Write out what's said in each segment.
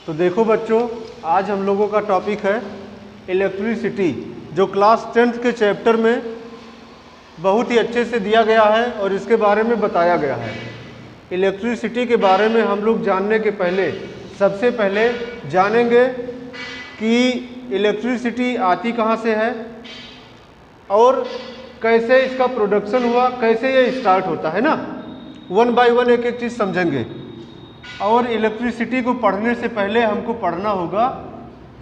तो देखो बच्चों, आज हम लोगों का टॉपिक है इलेक्ट्रिसिटी, जो क्लास 10th के चैप्टर में बहुत ही अच्छे से दिया गया है और इसके बारे में बताया गया है। इलेक्ट्रिसिटी के बारे में हम लोग जानने के पहले सबसे पहले जानेंगे कि इलेक्ट्रिसिटी आती कहाँ से है और कैसे इसका प्रोडक्शन हुआ, कैसे ये स्टार्ट होता है ना। वन बाय वन एक एक चीज़ समझेंगे। और इलेक्ट्रिसिटी को पढ़ने से पहले हमको पढ़ना होगा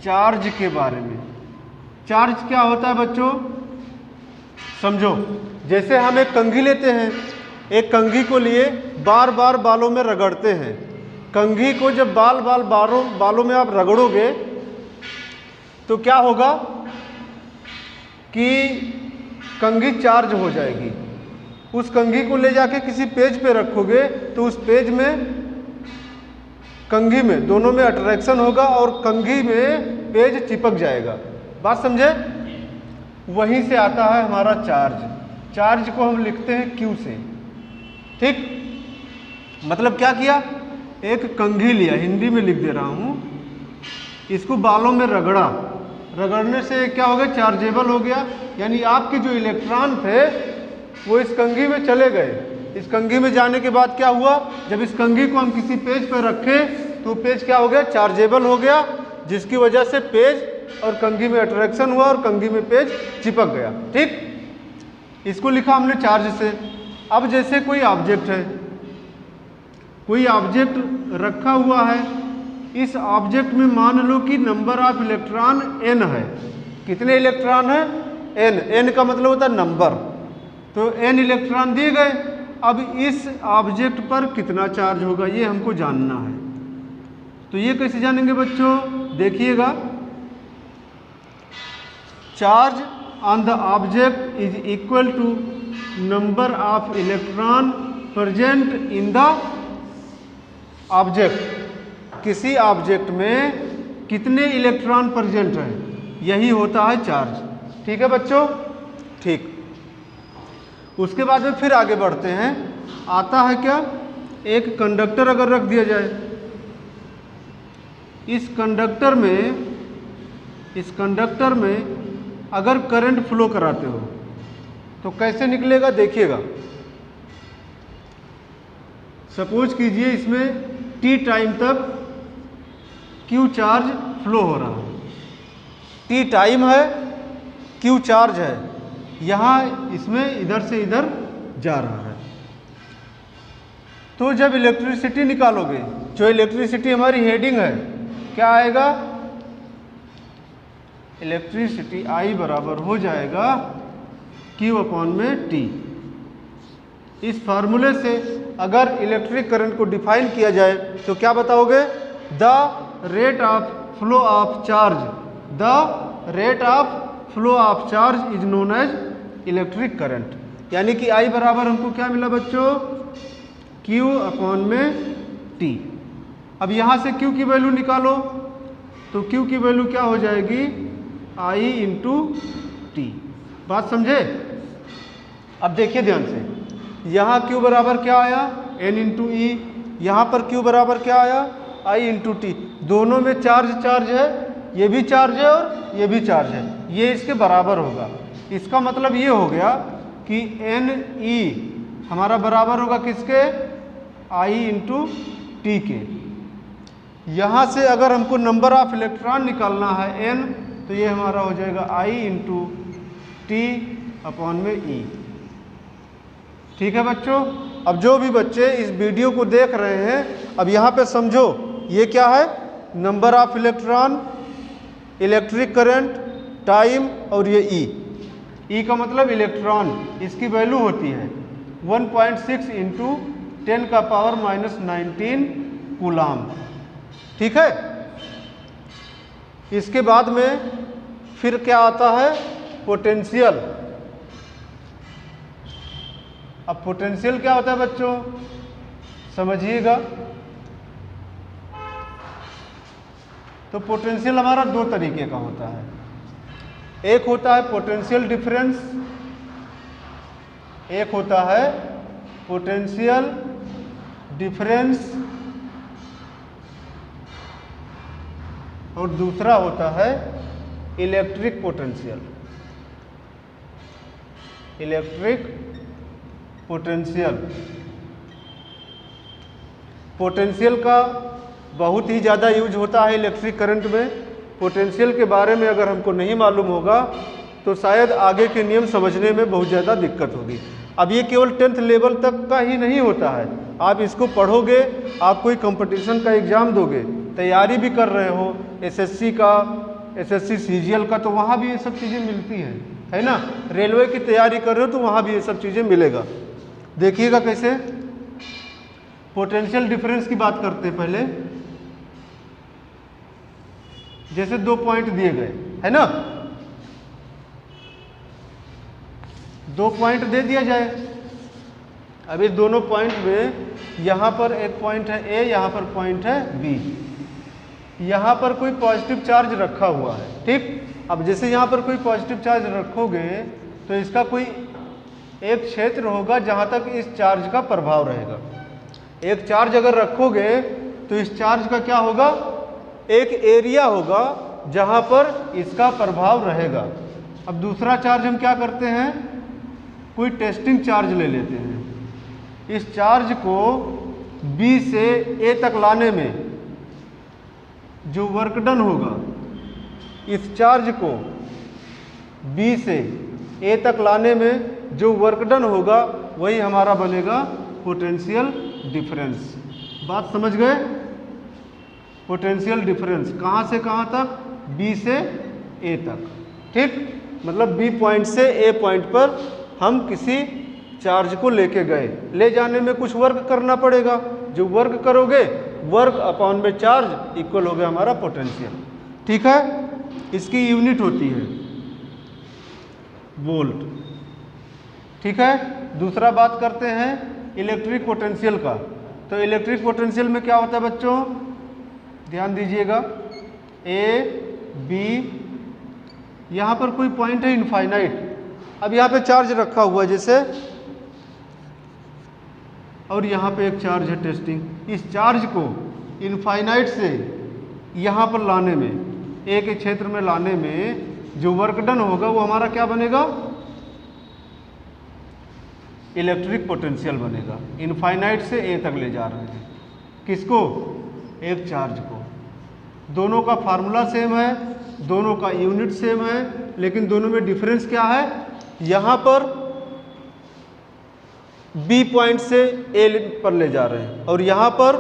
चार्ज के बारे में। चार्ज क्या होता है बच्चों, समझो। जैसे हम एक कंघी लेते हैं, एक कंघी को लिए बार बार बालों में रगड़ते हैं। कंघी को जब बालों में आप रगड़ोगे तो क्या होगा कि कंघी चार्ज हो जाएगी। उस कंघी को ले जाके किसी पेज पे रखोगे तो उस पेज में कंघी में दोनों में अट्रैक्शन होगा और कंघी में पेज चिपक जाएगा। बात समझे? वहीं से आता है हमारा चार्ज। चार्ज को हम लिखते हैं Q से। ठीक, मतलब क्या किया, एक कंघी लिया, हिंदी में लिख दे रहा हूं, इसको बालों में रगड़ा, रगड़ने से क्या हो गया, चार्जेबल हो गया। यानी आपके जो इलेक्ट्रॉन थे वो इस कंघी में चले गए। इस कंघी में जाने के बाद क्या हुआ, जब इस कंघी को हम किसी पेज पर रखें तो पेज क्या हो गया, चार्जेबल हो गया, जिसकी वजह से पेज और कंघी में अट्रैक्शन हुआ और कंघी में पेज चिपक गया। ठीक, इसको लिखा हमने चार्ज से। अब जैसे कोई ऑब्जेक्ट है, कोई ऑब्जेक्ट रखा हुआ है, इस ऑब्जेक्ट में मान लो कि नंबर ऑफ इलेक्ट्रॉन n है। कितने इलेक्ट्रॉन है, n। n का मतलब होता है नंबर। तो n इलेक्ट्रॉन दिए गए। अब इस ऑब्जेक्ट पर कितना चार्ज होगा ये हमको जानना है। तो ये कैसे जानेंगे बच्चों, देखिएगा। Charge on the object is equal to number of electron present in the object. किसी ऑब्जेक्ट में कितने इलेक्ट्रॉन प्रेजेंट हैं, यही होता है चार्ज। ठीक है बच्चों, ठीक। उसके बाद में फिर आगे बढ़ते हैं। आता है क्या, एक कंडक्टर अगर रख दिया जाए, इस कंडक्टर में अगर करंट फ्लो कराते हो तो कैसे निकलेगा, देखिएगा। सपोज कीजिए इसमें t टाइम तक Q चार्ज फ्लो हो रहा है। t टाइम है, Q चार्ज है, यहाँ इसमें इधर से इधर जा रहा है। तो जब इलेक्ट्रिसिटी निकालोगे, जो इलेक्ट्रिसिटी हमारी हेडिंग है, क्या आएगा, इलेक्ट्रिसिटी I बराबर हो जाएगा Q/T। इस फार्मूले से अगर इलेक्ट्रिक करंट को डिफाइन किया जाए तो क्या बताओगे, the rate of flow of charge, the rate of flow of charge is known as electric current. यानी कि I बराबर हमको क्या मिला बच्चों, Q/T। अब यहाँ से Q की वैल्यू निकालो तो Q की वैल्यू क्या हो जाएगी, I/T। बात समझे? अब देखिए ध्यान से, यहाँ Q बराबर क्या आया, N/E। यहाँ पर Q बराबर क्या आया, I/T। दोनों में चार्ज है, ये भी चार्ज है और ये भी चार्ज है, ये इसके बराबर होगा। इसका मतलब ये हो गया कि NE हमारा बराबर होगा किसके, I/T के। यहाँ से अगर हमको नंबर ऑफ इलेक्ट्रॉन निकालना है n, तो ये हमारा हो जाएगा I/T/E। ठीक है बच्चों। अब जो भी बच्चे इस वीडियो को देख रहे हैं, अब यहाँ पे समझो ये क्या है, number of electron, electric current, time और ये E का मतलब इलेक्ट्रॉन। इसकी वैल्यू होती है 1.6 × 10⁻⁻19 कूलाम। ठीक है। इसके बाद में फिर क्या आता है, पोटेंशियल। अब पोटेंशियल क्या होता है बच्चों, समझिएगा। तो पोटेंशियल हमारा दो तरीके का होता है। एक होता है पोटेंशियल डिफरेंस, एक होता है पोटेंशियल डिफरेंस और दूसरा होता है electric potential. Electric potential, potential का बहुत ही ज़्यादा यूज होता है इलेक्ट्रिक करंट में। पोटेंशियल के बारे में अगर हमको नहीं मालूम होगा तो शायद आगे के नियम समझने में बहुत ज़्यादा दिक्कत होगी। अब ये केवल 10th लेवल तक का ही नहीं होता है, आप इसको पढ़ोगे, आप कोई कंपटीशन का एग्ज़ाम दोगे, तैयारी भी कर रहे हो एसएससी का, एसएससी सीजीएल का, तो वहाँ भी ये सब चीज़ें मिलती हैं, है ना। रेलवे की तैयारी कर रहे हो तो वहाँ भी ये सब चीज़ें मिलेगा। देखिएगा कैसे। पोटेंशियल डिफरेंस की बात करते हैं पहले। जैसे 2 पॉइंट दिए गए, है ना, 2 पॉइंट दे दिया जाए। अब इस दोनों पॉइंट में यहाँ पर एक पॉइंट है ए, यहाँ पर पॉइंट है बी, यहाँ पर कोई पॉजिटिव चार्ज रखा हुआ है, ठीक। अब जैसे यहाँ पर कोई पॉजिटिव चार्ज रखोगे तो इसका कोई एक क्षेत्र होगा जहाँ तक इस चार्ज का प्रभाव रहेगा। एक चार्ज अगर रखोगे तो इस चार्ज का क्या होगा, एक एरिया होगा जहाँ पर इसका प्रभाव रहेगा। अब दूसरा चार्ज हम क्या करते हैं, कोई टेस्टिंग चार्ज ले लेते हैं। इस चार्ज को B से A तक लाने में जो वर्क डन होगा, इस चार्ज को B से A तक लाने में जो वर्क डन होगा वही हमारा बनेगा पोटेंशियल डिफरेंस। बात समझ गए। पोटेंशियल डिफरेंस कहाँ से कहाँ तक, B से A तक, ठीक। मतलब B पॉइंट से A पॉइंट पर हम किसी चार्ज को लेके गए, ले जाने में कुछ वर्क करना पड़ेगा। जो वर्क करोगे, वर्क अपॉन में चार्ज इक्वल हो गया हमारा पोटेंशियल, ठीक है। इसकी यूनिट होती है वोल्ट, ठीक है। दूसरा बात करते हैं इलेक्ट्रिक पोटेंशियल का। तो इलेक्ट्रिक पोटेंशियल में क्या होता है बच्चों, ध्यान दीजिएगा। ए बी, यहाँ पर कोई पॉइंट है इनफाइनाइट। अब यहाँ पे चार्ज रखा हुआ है जैसे, और यहाँ पे एक चार्ज है टेस्टिंग। इस चार्ज को इनफाइनाइट से यहाँ पर लाने में, ए के क्षेत्र में लाने में जो वर्क डन होगा वो हमारा क्या बनेगा, इलेक्ट्रिक पोटेंशियल बनेगा। इनफाइनाइट से ए तक ले जा रहे हैं, किसको, एक चार्ज को। दोनों का फार्मूला सेम है, दोनों का यूनिट सेम है, लेकिन दोनों में डिफरेंस क्या है, यहाँ पर बी पॉइंट से ए पर ले जा रहे हैं और यहाँ पर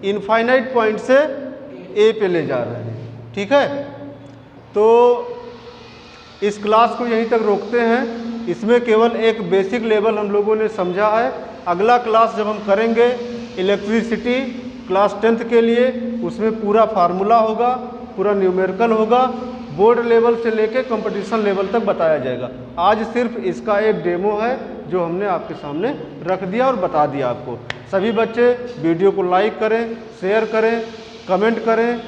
इनफाइनाइट पॉइंट से ए पे ले जा रहे हैं, ठीक है। तो इस क्लास को यहीं तक रोकते हैं। इसमें केवल एक बेसिक लेवल हम लोगों ने समझा है। अगला क्लास जब हम करेंगे इलेक्ट्रिसिटी क्लास 10th के लिए, उसमें पूरा फार्मूला होगा, पूरा न्यूमेरिकल होगा, बोर्ड लेवल से लेके कंपटीशन लेवल तक बताया जाएगा। आज सिर्फ इसका एक डेमो है जो हमने आपके सामने रख दिया और बता दिया आपको। सभी बच्चे वीडियो को लाइक करें, शेयर करें, कमेंट करें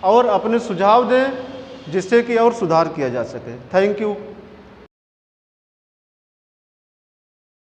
और अपने सुझाव दें जिससे कि और सुधार किया जा सके। Thank you.